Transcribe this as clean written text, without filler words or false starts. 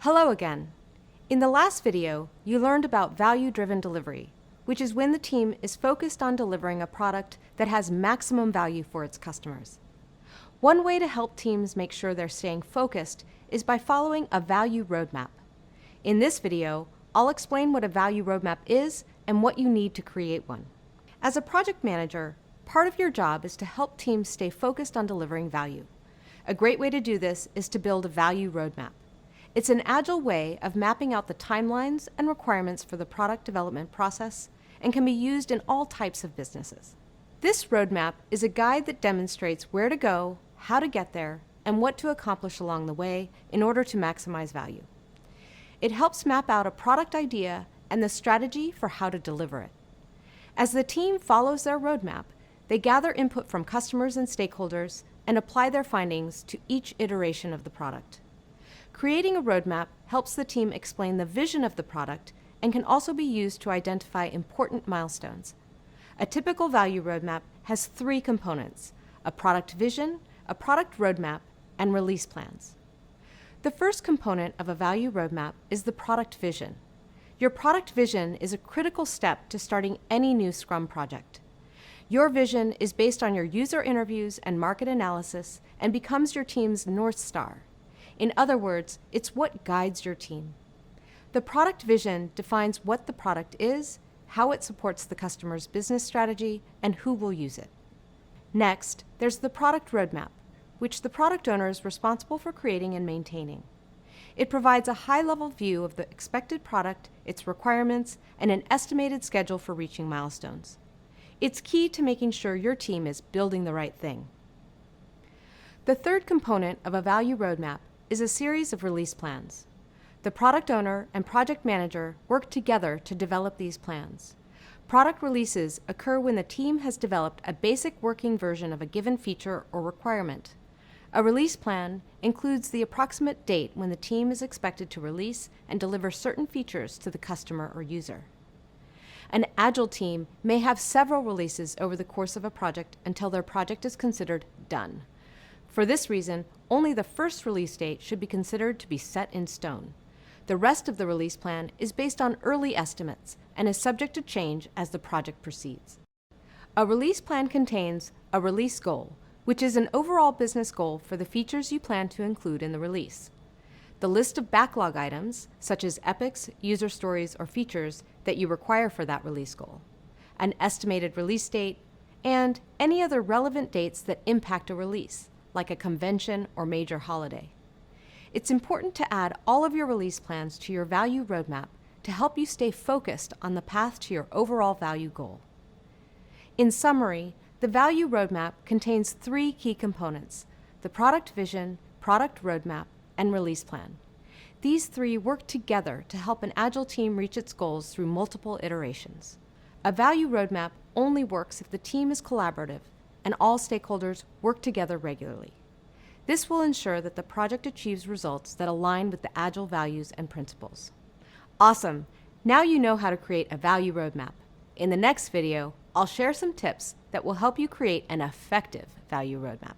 Hello again. In the last video, you learned about value-driven delivery, which is when the team is focused on delivering a product that has maximum value for its customers. One way to help teams make sure they're staying focused is by following a value roadmap. In this video, I'll explain what a value roadmap is and what you need to create one. As a project manager, part of your job is to help teams stay focused on delivering value. A great way to do this is to build a value roadmap. It's an agile way of mapping out the timelines and requirements for the product development process and can be used in all types of businesses. This roadmap is a guide that demonstrates where to go, how to get there, and what to accomplish along the way in order to maximize value. It helps map out a product idea and the strategy for how to deliver it. As the team follows their roadmap, they gather input from customers and stakeholders and apply their findings to each iteration of the product. Creating a roadmap helps the team explain the vision of the product and can also be used to identify important milestones. A typical value roadmap has 3 components: a product vision, a product roadmap, and release plans. The first component of a value roadmap is the product vision. Your product vision is a critical step to starting any new Scrum project. Your vision is based on your user interviews and market analysis and becomes your team's North Star. In other words, it's what guides your team. The product vision defines what the product is, how it supports the customer's business strategy, and who will use it. Next, there's the product roadmap, which the product owner is responsible for creating and maintaining. It provides a high-level view of the expected product, its requirements, and an estimated schedule for reaching milestones. It's key to making sure your team is building the right thing. The third component of a value roadmap is a series of release plans. The product owner and project manager work together to develop these plans. Product releases occur when the team has developed a basic working version of a given feature or requirement. A release plan includes the approximate date when the team is expected to release and deliver certain features to the customer or user. An agile team may have several releases over the course of a project until their project is considered done. For this reason, only the first release date should be considered to be set in stone. The rest of the release plan is based on early estimates and is subject to change as the project proceeds. A release plan contains a release goal, which is an overall business goal for the features you plan to include in the release. The list of backlog items, such as epics, user stories, or features that you require for that release goal, an estimated release date, and any other relevant dates that impact a release, like a convention or major holiday. It's important to add all of your release plans to your value roadmap to help you stay focused on the path to your overall value goal. In summary, the value roadmap contains 3 key components: the product vision, product roadmap, and release plan. These 3 work together to help an agile team reach its goals through multiple iterations. A value roadmap only works if the team is collaborative and all stakeholders work together regularly. This will ensure that the project achieves results that align with the agile values and principles. Awesome! Now you know how to create a value roadmap. In the next video, I'll share some tips that will help you create an effective value roadmap.